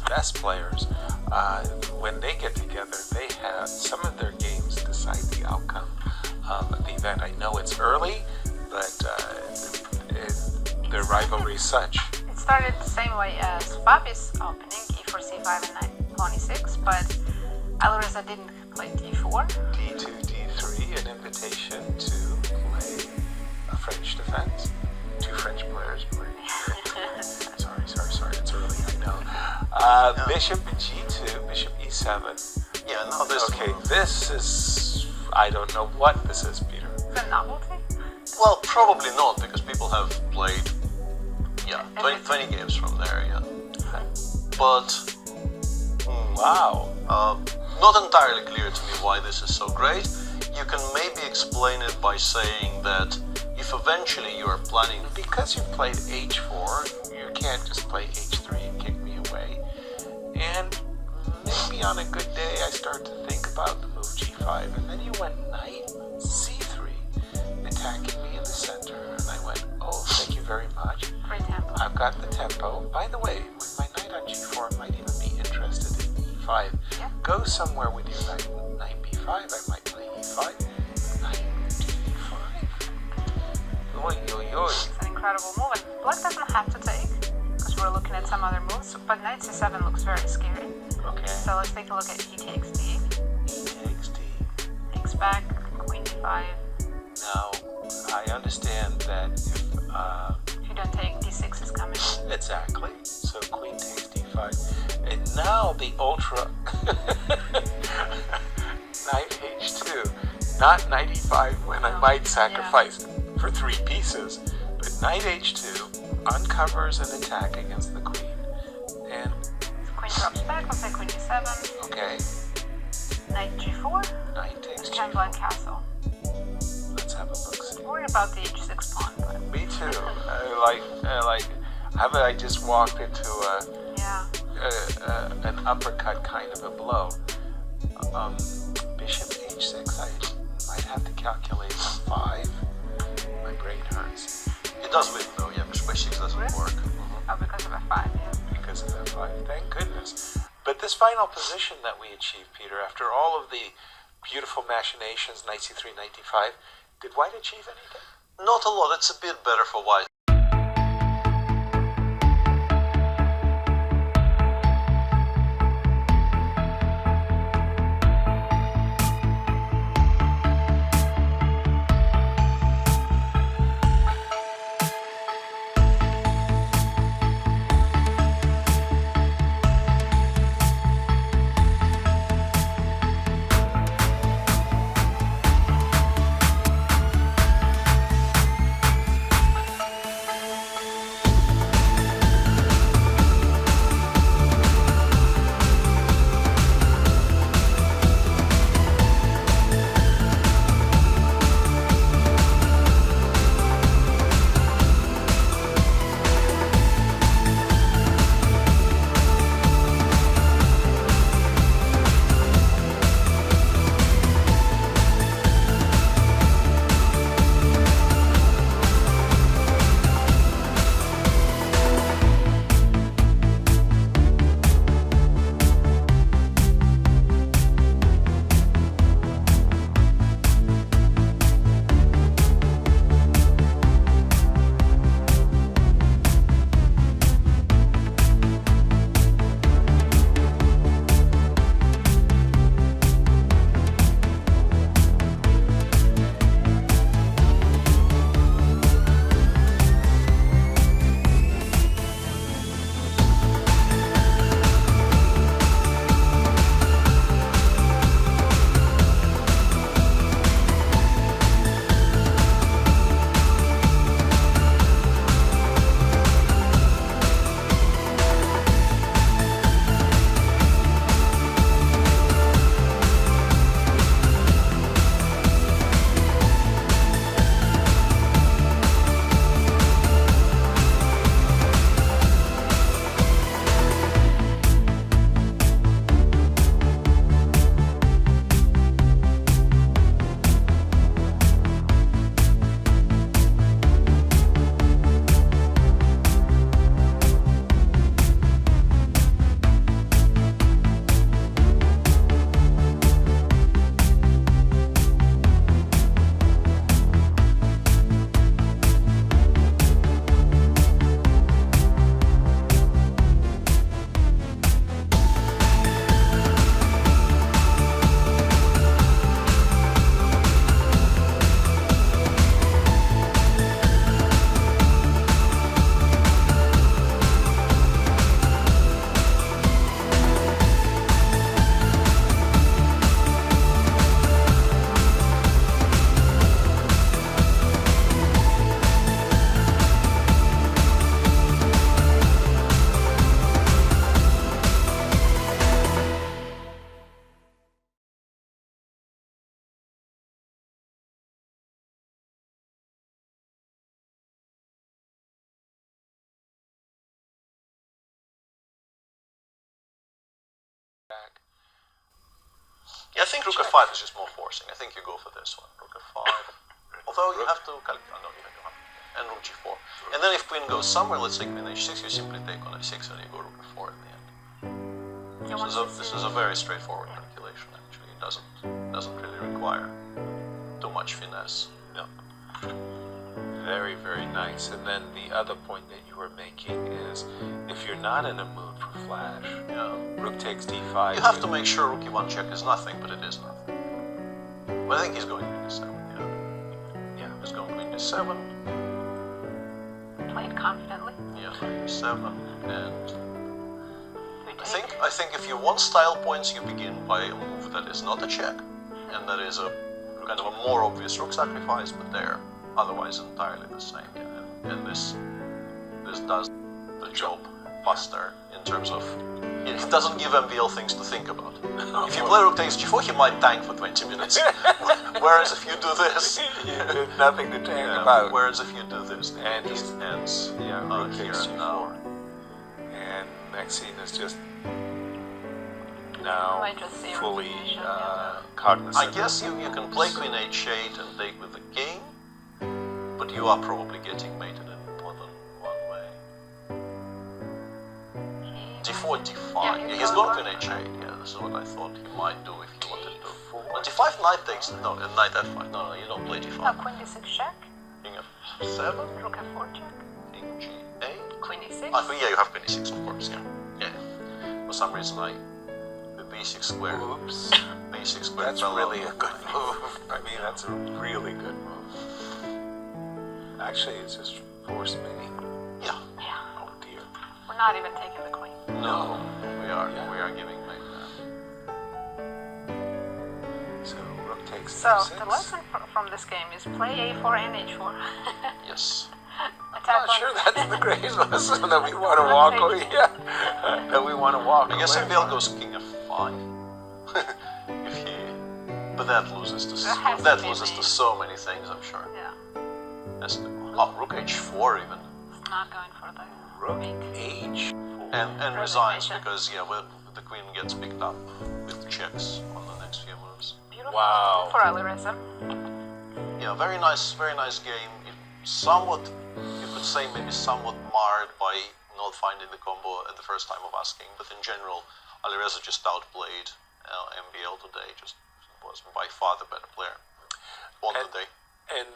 best players, when they get together, they have some of their games decide the outcome of the event. I know it's early, but their rivalry is such. It started the same way as Fabi's opening, e4, c5, and knight pawn e6, but Alireza didn't play d4. d2, d3, an invitation to play a French defense. Two French players playing. sorry, it's early, I know. Bishop g2, bishop e7. Yeah, now this... Okay, this is... I don't know what this is, Peter. It's a novelty? Well, probably not, because people have played, 20 games from there, yeah. But... Wow. Not entirely clear to me why this is so great. You can maybe explain it by saying that if eventually you are planning... Because you played h4, you can't just play h3 and kick me away. And maybe on a good day I start to think about the move g5, and then you went knight c3, attacking me in the center, and I went, oh, thank you very much. Great tempo. I've got the tempo. By the way, with my knight on g4, I might even be interested in e5. Yeah. Go somewhere with your knight b5, I might play e5, knight d5. Oy, oy, oy. It's an incredible move, and black doesn't have to take, because we're looking at some other moves, but knight c7 looks very scary. Okay. So let's take a look at e takes d. E takes d. Takes back, queen d5. Now, I understand that If you don't take, d6 is coming. exactly. So queen takes d5, and now the ultra knight h2, not knight e5 when I might sacrifice for 3 pieces, but knight h2 uncovers an attack against the queen, and Queen drops back, let's say queen d7. okay, Knight g4. knight takes And g4. castle. Let's have a look. I'm worried about the h6 pawn, but Me too. Haven't I just walked into yeah. an uppercut kind of a blow? Bishop h6, I might have to calculate a 5. My brain hurts. It does win though, yeah, bishop h6 doesn't work. Oh, because of f5, yeah. Because of f5, thank goodness. But this final position that we achieved, Peter, after all of the beautiful machinations, knight c3, knight d5, did white achieve anything? Not a lot, it's a bit better for white. back. Yeah, I think Rook F5 is just more forcing. I think you go for this one. Rook F5. Although you have to calculate. Oh, no, you have to. And Rook G4. And then if Queen goes somewhere, let's say Queen H6, you simply take on F6 and you go Rook F4 in the end. This is a very straightforward calculation, actually. It doesn't really require too much finesse. No. Very, very nice. And then the other point that you were making is, if you're not in a mood for flash, Rook takes D5. You have to make sure Rook E1 check is nothing, but it is nothing. But I think he's going Queen D7. Yeah, he's going Queen D7. Played confidently. Yeah, Queen D7, and I think if you want style points, you begin by a move that is not a check, and that is a kind of a more obvious rook sacrifice, but they're otherwise entirely the same. Yeah. And this does the job faster in terms of it doesn't give MVL things to think about. If you play rook takes G4, he might tank for 20 minutes. Whereas if you do this, there's nothing to tank about. Whereas if you do this, and he ends rook takes here G4. now. And Maxime is just now fully cognizant. I guess you can play Queen H8 and take with the king, but you are probably getting mated in more than one way. D4, D5. Yeah, he's going Queen H8. Yeah, this is what I thought he might do if he wanted to. But D5 knight takes knight F5. No, you don't play D5. Queen D6 check. King F7. Rook F4 check. King G8. Queen E6. Yeah, you have Queen E6, of course. Yeah. For some reason, the B6 square. Oops. B6 square. That's really a good move. I mean, that's a really good move. Actually, it's just forced me. Yeah. Oh dear. We're not even taking the queen. No, we are giving mate now. So rook takes So D6. the lesson from this game is play A4 and H4. Yes. I'm not sure that's the great lesson that we want to walk away. Yeah. That we want to walk. I guess away MVL from. goes King F5. But that loses to so many things, I'm sure. Yeah. Rook H4 even. It's not going for the Rook H4. And resigns because the queen gets picked up with checks on the next few moves. Beautiful. Wow. For Alireza. Yeah, very nice game. Somewhat, you could say maybe somewhat marred by not finding the combo at the first time of asking, but in general, Alireza just outplayed MVL today, just was by far the better player on the day. And